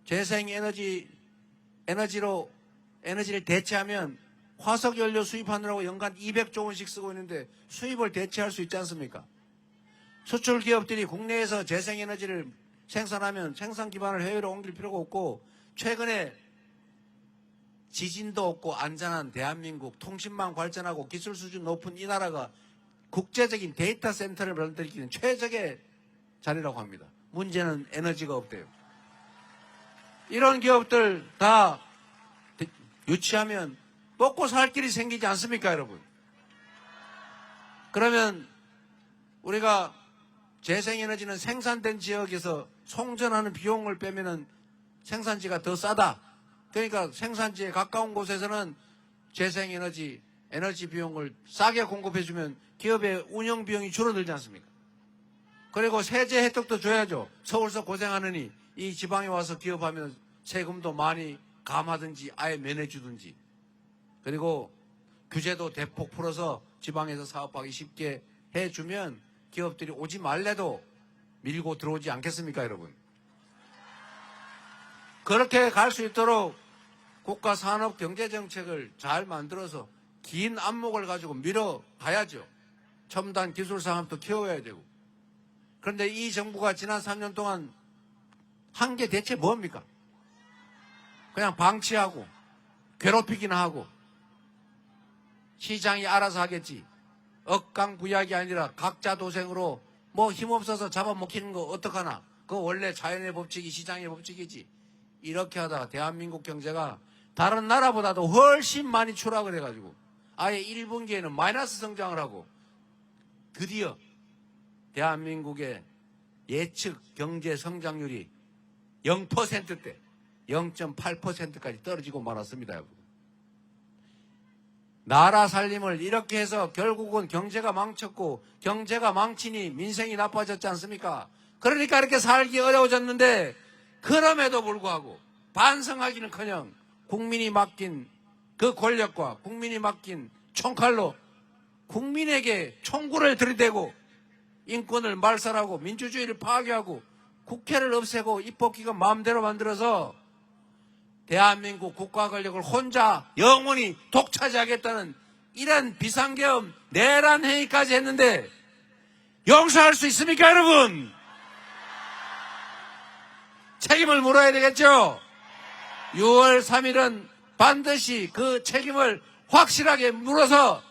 재생에너지로 에너지를 대체하면 화석연료 수입하느라고 연간 200조 원씩 쓰고 있는데 수입을 대체할 수 있지 않습니까? 수출 기업들이 국내에서 재생에너지를 생산하면 생산 기반을 해외로 옮길 필요가 없고 최근에 지진도 없고 안전한 대한민국 통신망 발전하고 기술 수준 높은 이 나라가 국제적인 데이터 센터를 만들기는 최적의 자리라고 합니다. 문제는 에너지가 없대요. 이런 기업들 다 유치하면 먹고 살 길이 생기지 않습니까, 여러분? 그러면 우리가 재생에너지는 생산된 지역에서 송전하는 비용을 빼면은 생산지가 더 싸다. 그러니까 생산지에 가까운 곳에서는 재생에너지, 에너지 비용을 싸게 공급해주면 기업의 운영 비용이 줄어들지 않습니까? 그리고 세제 혜택도 줘야죠. 서울서 고생하느니 이 지방에 와서 기업하면 세금도 많이 감하든지 아예 면해주든지. 그리고 규제도 대폭 풀어서 지방에서 사업하기 쉽게 해주면 기업들이 오지 말래도 밀고 들어오지 않겠습니까, 여러분? 그렇게 갈 수 있도록 국가 산업 경제 정책을 잘 만들어서 긴 안목을 가지고 밀어가야죠. 첨단 기술 산업도 키워야 되고. 그런데 이 정부가 지난 3년 동안 한 게 대체 뭡니까? 그냥 방치하고 괴롭히기나 하고 시장이 알아서 하겠지. 억강부약이 아니라 각자 도생으로 뭐 힘없어서 잡아먹히는 거 어떡하나. 그거 원래 자연의 법칙이 시장의 법칙이지. 이렇게 하다가 대한민국 경제가 다른 나라보다도 훨씬 많이 추락을 해가지고 아예 1분기에는 마이너스 성장을 하고 드디어 대한민국의 예측 경제 성장률이 0%대 0.8%까지 떨어지고 말았습니다, 여러분. 나라 살림을 이렇게 해서 결국은 경제가 망쳤고 경제가 망치니 민생이 나빠졌지 않습니까? 그러니까 이렇게 살기 어려워졌는데 그럼에도 불구하고 반성하기는커녕 국민이 맡긴 그 권력과 국민이 맡긴 총칼로 국민에게 총구를 들이대고 인권을 말살하고 민주주의를 파괴하고 국회를 없애고 입법기관 마음대로 만들어서 대한민국 국가 권력을 혼자 영원히 독차지하겠다는 이런 비상계엄 내란 회의까지 했는데 용서할 수 있습니까, 여러분? 책임을 물어야 되겠죠? 6월 3일은 반드시 그 책임을 확실하게 물어서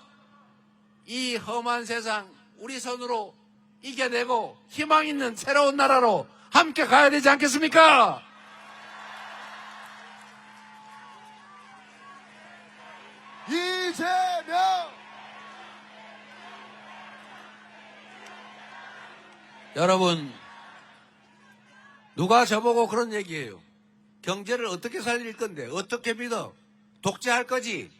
이 험한 세상 우리 손으로 이겨내고 희망 있는 새로운 나라로 함께 가야 되지 않겠습니까? 이재명! 여러분, 누가 저보고 그런 얘기해요? 경제를 어떻게 살릴 건데, 어떻게 믿어? 독재할 거지?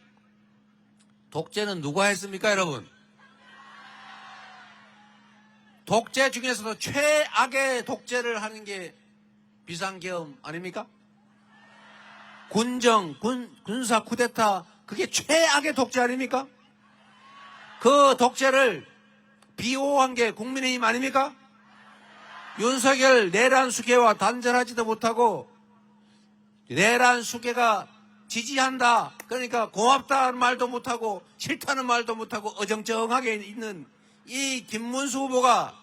독재는 누가 했습니까, 여러분? 독재 중에서도 최악의 독재를 하는 게 비상계엄 아닙니까? 군사 쿠데타, 그게 최악의 독재 아닙니까? 그 독재를 비호한 게 국민의힘 아닙니까? 윤석열 내란 수계와 단절하지도 못하고 내란 수계가 지지한다, 그러니까 고맙다는 말도 못하고 싫다는 말도 못하고 어정쩡하게 있는 이 김문수 후보가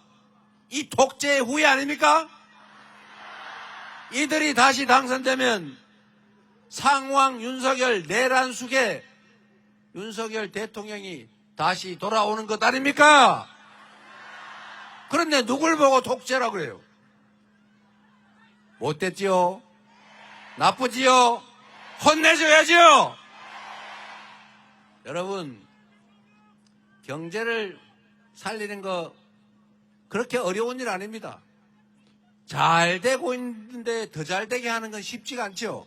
이 독재의 후예 아닙니까? 이들이 다시 당선되면 상황 윤석열 내란 수계 윤석열 대통령이 다시 돌아오는 것 아닙니까? 그런데 누굴 보고 독재라고 그래요? 못됐지요? 나쁘지요? 혼내줘야지요? 여러분, 경제를 살리는 거 그렇게 어려운 일 아닙니다. 잘 되고 있는데 더 잘 되게 하는 건 쉽지가 않죠.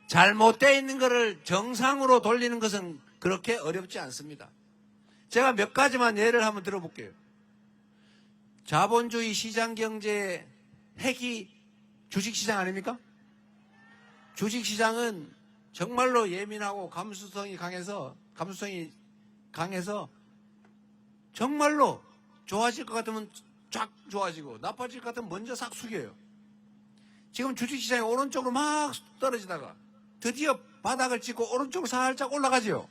잘못되어 있는 것을 정상으로 돌리는 것은 그렇게 어렵지 않습니다. 제가 몇 가지만 예를 한번 들어볼게요. 자본주의 시장 경제의 핵이 주식시장 아닙니까? 주식시장은 정말로 예민하고 감수성이 강해서 정말로 좋아질 것 같으면 쫙 좋아지고 나빠질 것 같으면 먼저 싹 숙여요. 지금 주식시장이 오른쪽으로 막 떨어지다가 드디어 바닥을 찍고 오른쪽으로 살짝 올라가죠.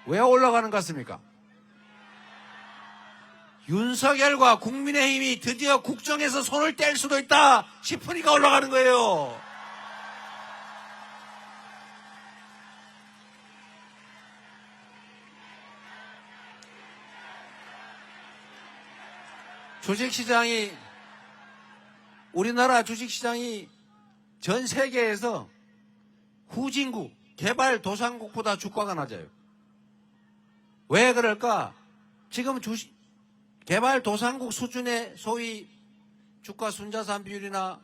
왜 올라가는 것 같습니까? 윤석열과 국민의힘이 드디어 국정에서 손을 뗄 수도 있다 싶으니까 올라가는 거예요. 주식시장이, 우리나라 주식시장이 전 세계에서 후진국, 개발도상국보다 주가가 낮아요. 왜 그럴까? 지금 개발도상국 수준의 소위 주가 순자산 비율이나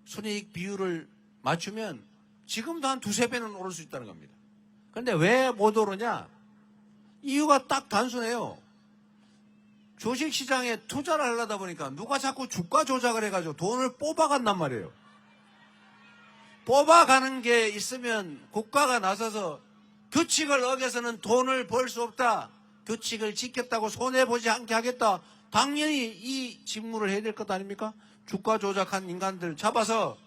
순이익 비율을 맞추면 지금도 한 두세 배는 오를 수 있다는 겁니다. 그런데 왜 못 오르냐? 이유가 딱 단순해요. 주식시장에 투자를 하려다 보니까 누가 자꾸 주가 조작을 해가지고 돈을 뽑아간단 말이에요. 뽑아가는 게 있으면 국가가 나서서 규칙을 어겨서는 돈을 벌 수 없다, 규칙을 지켰다고 손해보지 않게 하겠다, 당연히 이 직무를 해야 될 것 아닙니까? 주가 조작한 인간들 잡아서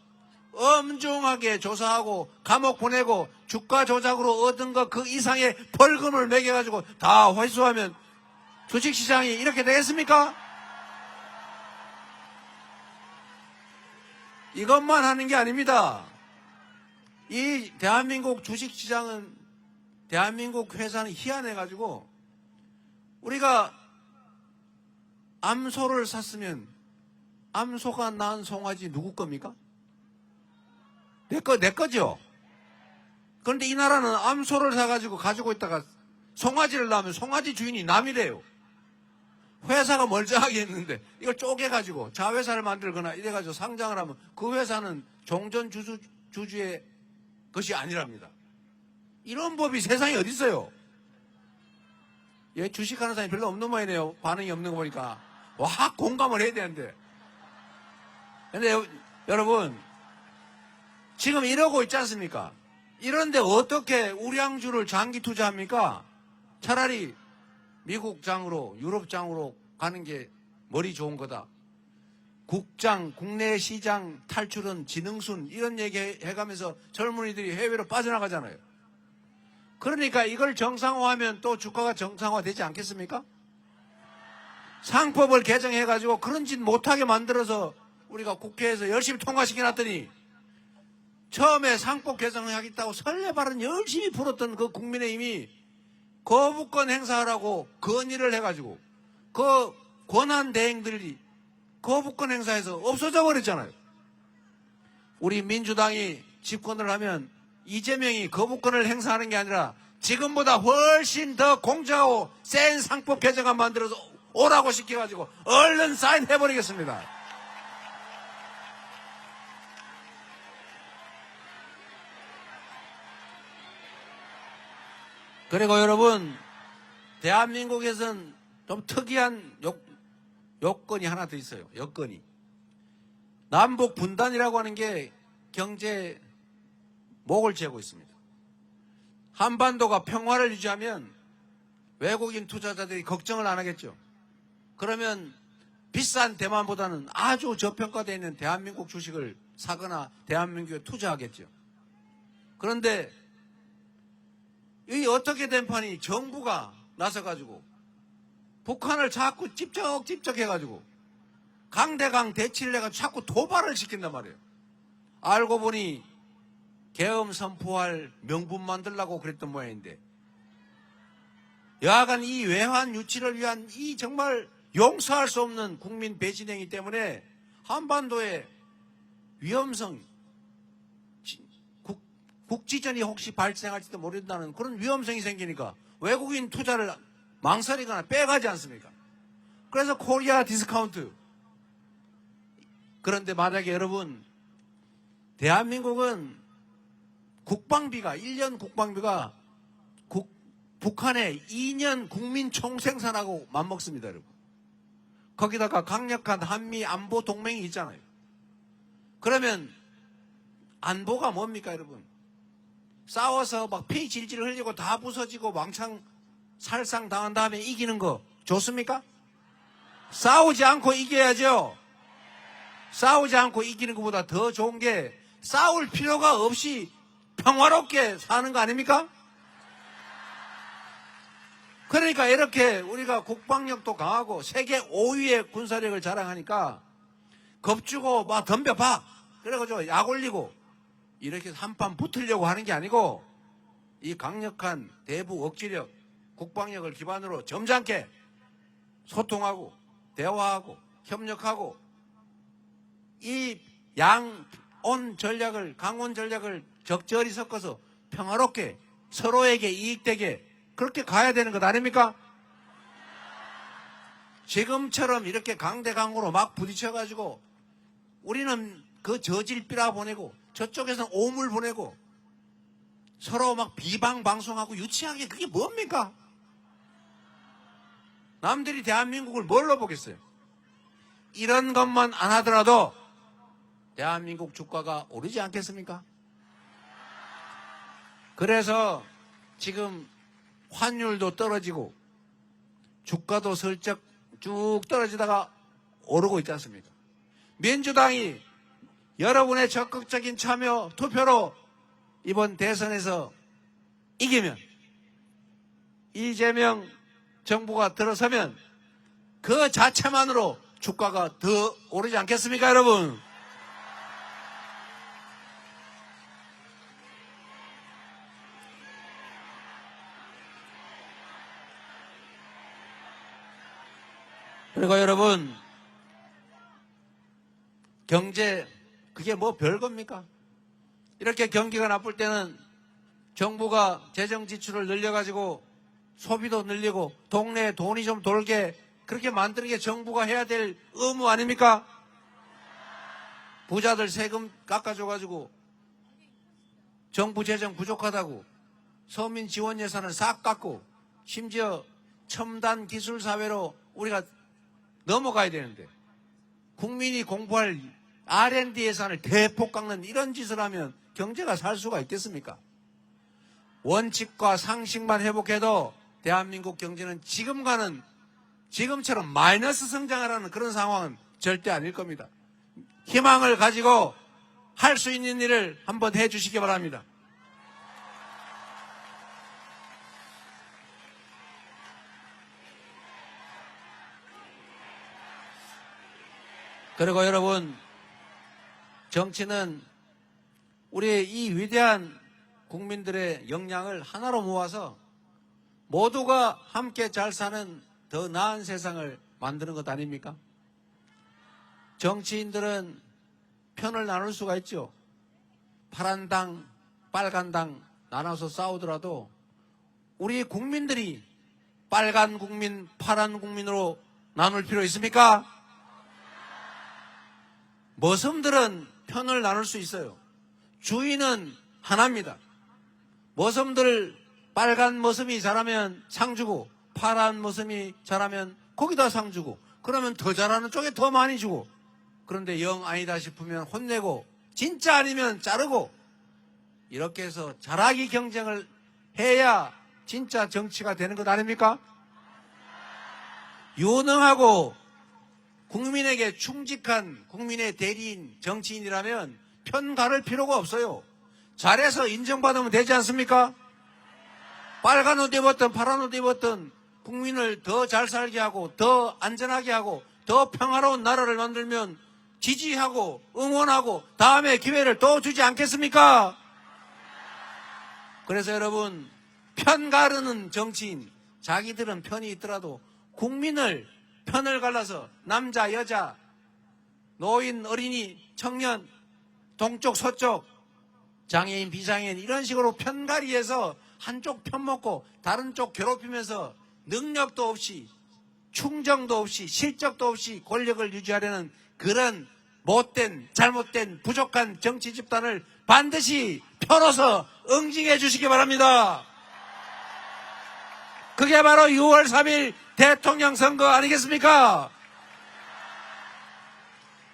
엄중하게 조사하고 감옥 보내고 주가 조작으로 얻은 것 그 이상의 벌금을 매겨가지고 다 회수하면 주식시장이 이렇게 되겠습니까? 이것만 하는 게 아닙니다. 이 대한민국 주식시장은, 대한민국 회사는 희한해가지고 우리가 암소를 샀으면 암소가 낳은 송아지 누구 겁니까? 내 거죠. 그런데 이 나라는 암소를 사가지고 가지고 있다가 송아지를 낳으면 송아지 주인이 남이래요. 회사가 멀쩡하게 했는데 이걸 쪼개가지고 자회사를 만들거나 이래가지고 상장을 하면 그 회사는 종전 주주의 것이 아니랍니다. 이런 법이 세상에 어디 있어요? 예, 주식하는 사람이 별로 없는 모양이네요. 반응이 없는 거 보니까. 와, 공감을 해야 되는데. 근데 여러분, 지금 이러고 있지 않습니까? 이런데 어떻게 우량주를 장기 투자합니까? 차라리 미국 장으로, 유럽 장으로 가는 게 머리 좋은 거다. 국내 시장 탈출은 지능순, 이런 얘기 해가면서 젊은이들이 해외로 빠져나가잖아요. 그러니까 이걸 정상화하면 또 주가가 정상화되지 않겠습니까? 상법을 개정해가지고 그런 짓 못하게 만들어서 우리가 국회에서 열심히 통과시켜놨더니 처음에 상법 개정하겠다고 설레발은 열심히 풀었던 그 국민의힘이 거부권 행사하라고 건의를 해가지고 그 권한 대행들이 거부권 행사에서 없어져 버렸잖아요. 우리 민주당이 집권을 하면 이재명이 거부권을 행사하는 게 아니라 지금보다 훨씬 더 공정하고 센 상법 개정안 만들어서 오라고 시켜가지고 얼른 사인해버리겠습니다. 그리고 여러분, 대한민국에서는 좀 특이한 요건이 하나 더 있어요. 여건이. 남북 분단이라고 하는 게 경제 목을 죄고 있습니다. 한반도가 평화를 유지하면 외국인 투자자들이 걱정을 안 하겠죠. 그러면 비싼 대만보다는 아주 저평가되어 있는 대한민국 주식을 사거나 대한민국에 투자하겠죠. 그런데 이 어떻게 된 판이 정부가 나서가지고 북한을 자꾸 찝쩍찝쩍 해가지고 강대강 대치를 해가지고 자꾸 도발을 시킨단 말이에요. 알고 보니 계엄 선포할 명분 만들라고 그랬던 모양인데, 여하간 이 외환 유치를 위한 이 정말 용서할 수 없는 국민 배신행위 때문에 한반도의 위험성, 국지전이 혹시 발생할지도 모른다는 그런 위험성이 생기니까 외국인 투자를 망설이거나 빼가지 않습니까? 그래서 코리아 디스카운트. 그런데 만약에 여러분, 대한민국은 국방비가 1년 국방비가 북한의 2년 국민 총생산하고 맞먹습니다, 여러분. 거기다가 강력한 한미 안보 동맹이 있잖아요. 그러면 안보가 뭡니까, 여러분? 싸워서 막 피 질질 흘리고 다 부서지고 왕창 살상 당한 다음에 이기는 거 좋습니까? 싸우지 않고 이겨야죠. 싸우지 않고 이기는 것보다 더 좋은 게 싸울 필요가 없이 평화롭게 사는 거 아닙니까? 그러니까 이렇게 우리가 국방력도 강하고 세계 5위의 군사력을 자랑하니까 겁주고 막 덤벼봐. 그래가지고 약 올리고 이렇게 한판 붙으려고 하는 게 아니고, 이 강력한 대북 억지력, 국방력을 기반으로 점잖게 소통하고 대화하고 협력하고 이 양온 전략을, 강온 전략을 적절히 섞어서 평화롭게 서로에게 이익되게 그렇게 가야 되는 것 아닙니까? 지금처럼 이렇게 강대강으로 막 부딪혀가지고 우리는 그 저질비라 보내고 저쪽에서는 오물 보내고 서로 막 비방방송하고 유치하게, 그게 뭡니까? 남들이 대한민국을 뭘로 보겠어요? 이런 것만 안 하더라도 대한민국 주가가 오르지 않겠습니까? 그래서 지금 환율도 떨어지고 주가도 슬쩍 쭉 떨어지다가 오르고 있지 않습니까? 민주당이 여러분의 적극적인 참여 투표로 이번 대선에서 이기면, 이재명 정부가 들어서면 그 자체만으로 주가가 더 오르지 않겠습니까, 여러분? 그리고 여러분, 경제, 그게 뭐 별겁니까? 이렇게 경기가 나쁠 때는 정부가 재정 지출을 늘려가지고 소비도 늘리고 동네에 돈이 좀 돌게 그렇게 만드는 게 정부가 해야 될 의무 아닙니까? 부자들 세금 깎아줘가지고 정부 재정 부족하다고 서민 지원 예산을 싹 깎고 심지어 첨단 기술 사회로 우리가 넘어가야 되는데 국민이 공부할 R&D 예산을 대폭 깎는 이런 짓을 하면 경제가 살 수가 있겠습니까? 원칙과 상식만 회복해도 대한민국 경제는 지금처럼 마이너스 성장을 하는 그런 상황은 절대 아닐 겁니다. 희망을 가지고 할 수 있는 일을 한번 해주시기 바랍니다. 그리고 여러분, 정치는 우리의 이 위대한 국민들의 역량을 하나로 모아서 모두가 함께 잘 사는 더 나은 세상을 만드는 것 아닙니까? 정치인들은 편을 나눌 수가 있죠. 파란 당, 빨간 당 나눠서 싸우더라도 우리 국민들이 빨간 국민, 파란 국민으로 나눌 필요 있습니까? 머슴들은 편을 나눌 수 있어요. 주인은 하나입니다. 머슴들 빨간 머슴이 잘하면 상 주고 파란 머슴이 잘하면 거기다 상 주고 그러면 더 잘하는 쪽에 더 많이 주고 그런데 영 아니다 싶으면 혼내고 진짜 아니면 자르고 이렇게 해서 잘하기 경쟁을 해야 진짜 정치가 되는 것 아닙니까? 유능하고 국민에게 충직한 국민의 대리인 정치인이라면 편 가를 필요가 없어요. 잘해서 인정받으면 되지 않습니까? 빨간 옷 입었든 파란 옷 입었든 국민을 더 잘 살게 하고 더 안전하게 하고 더 평화로운 나라를 만들면 지지하고 응원하고 다음에 기회를 또 주지 않겠습니까? 그래서 여러분 편 가르는 정치인 자기들은 편이 있더라도 국민을 편을 갈라서 남자 여자 노인 어린이 청년 동쪽 서쪽 장애인 비장애인 이런 식으로 편가리해서 한쪽 편먹고 다른 쪽 괴롭히면서 능력도 없이 충정도 없이 실적도 없이 권력을 유지하려는 그런 못된 잘못된 부족한 정치 집단을 반드시 펴놓아서 응징해 주시기 바랍니다. 그게 바로 6월 3일 대통령 선거 아니겠습니까?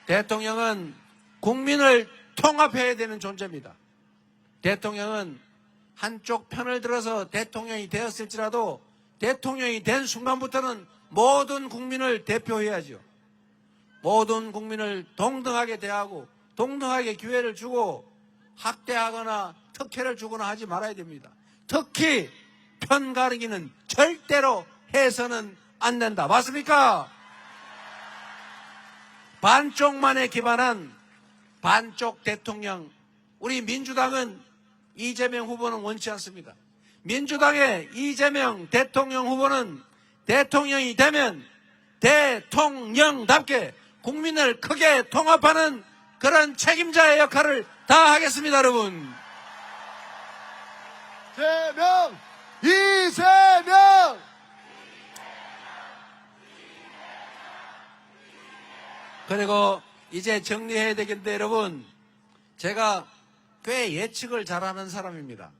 대통령은 국민을 통합해야 되는 존재입니다. 대통령은 한쪽 편을 들어서 대통령이 되었을지라도 대통령이 된 순간부터는 모든 국민을 대표해야죠. 모든 국민을 동등하게 대하고 동등하게 기회를 주고 학대하거나 특혜를 주거나 하지 말아야 됩니다. 특히 편 가르기는 절대로 해서는 안 된다. 맞습니까? 반쪽만에 기반한 반쪽 대통령, 우리 민주당은 이재명 후보는 원치 않습니다. 민주당의 이재명 대통령 후보는 대통령이 되면 대통령답게 국민을 크게 통합하는 그런 책임자의 역할을 다 하겠습니다, 여러분. 이재명! 이재명! 그리고 이제 정리해야 되겠는데 여러분, 제가 꽤 예측을 잘하는 사람입니다.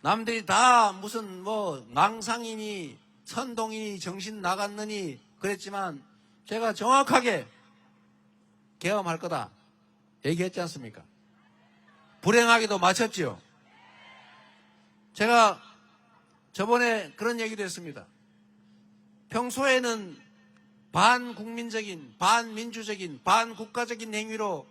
남들이 다 무슨 낭상이니 선동이니 정신 나갔느니 그랬지만 제가 정확하게 계엄할 거다 얘기했지 않습니까? 불행하게도 맞췄지요. 제가 저번에 그런 얘기도 했습니다. 평소에는 반국민적인, 반민주적인, 반국가적인 행위로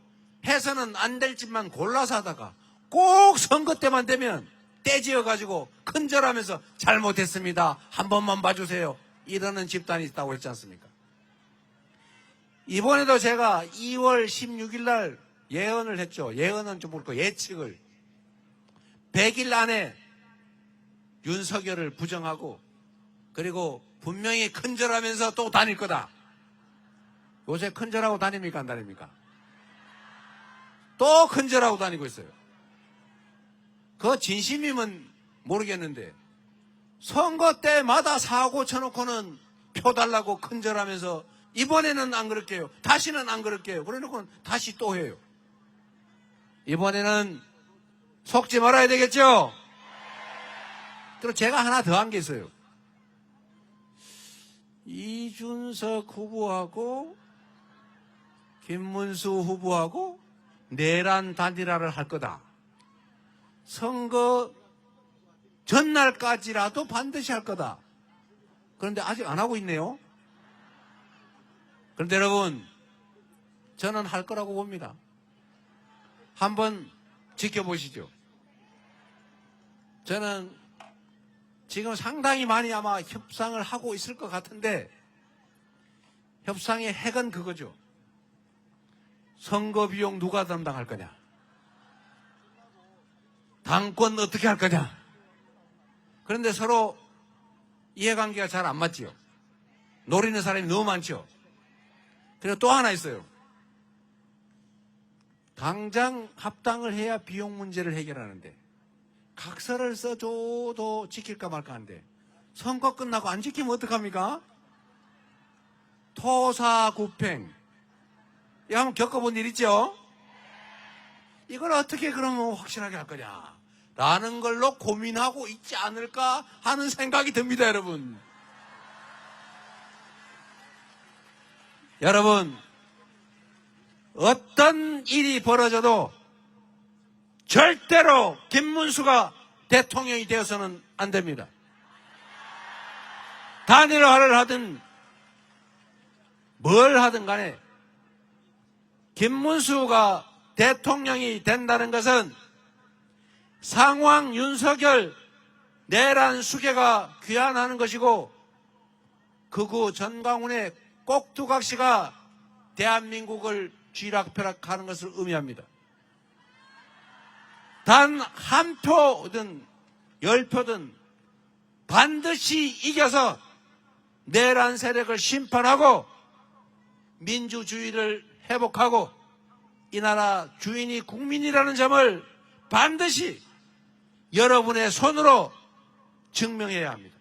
해서는 안 될 짓만 골라서 하다가 꼭 선거 때만 되면 떼지어가지고 큰절하면서 잘못했습니다. 한 번만 봐주세요. 이러는 집단이 있다고 했지 않습니까? 이번에도 제가 2월 16일 날 예언을 했죠. 예언은 좀 모르고 예측을. 100일 안에 윤석열을 부정하고 그리고 분명히 큰절하면서 또 다닐 거다. 요새 큰절하고 다닙니까? 안 다닙니까? 또 큰절하고 다니고 있어요. 그 진심이면 모르겠는데 선거 때마다 사고 쳐놓고는 표 달라고 큰절하면서 이번에는 안 그럴게요. 다시는 안 그럴게요. 그래놓고는 다시 또 해요. 이번에는 속지 말아야 되겠죠? 그리고 제가 하나 더 한 게 있어요. 이준석 후보하고 김문수 후보하고 내란 단일화를 할 거다. 선거 전날까지라도 반드시 할 거다. 그런데 아직 안 하고 있네요. 그런데 여러분, 저는 할 거라고 봅니다. 한번 지켜보시죠. 저는 지금 상당히 많이 아마 협상을 하고 있을 것 같은데 협상의 핵은 그거죠. 선거 비용 누가 담당할 거냐? 당권 어떻게 할 거냐? 그런데 서로 이해관계가 잘 안 맞지요. 노리는 사람이 너무 많죠. 그리고 또 하나 있어요. 당장 합당을 해야 비용 문제를 해결하는데 각서를 써줘도 지킬까 말까 하는데 선거 끝나고 안 지키면 어떡합니까? 토사구팽. 이거 한번 겪어본 일 있죠? 이걸 어떻게 그러면 확실하게 할 거냐? 라는 걸로 고민하고 있지 않을까 하는 생각이 듭니다, 여러분. 여러분, 어떤 일이 벌어져도 절대로 김문수가 대통령이 되어서는 안 됩니다. 단일화를 하든 뭘 하든 간에 김문수가 대통령이 된다는 것은 상황 윤석열 내란 수계가 귀환하는 것이고 극우 전광훈의 꼭두각시가 대한민국을 쥐락펴락하는 것을 의미합니다. 단 한 표든 10표든 반드시 이겨서 내란 세력을 심판하고 민주주의를 회복하고 이 나라 주인이 국민이라는 점을 반드시 여러분의 손으로 증명해야 합니다.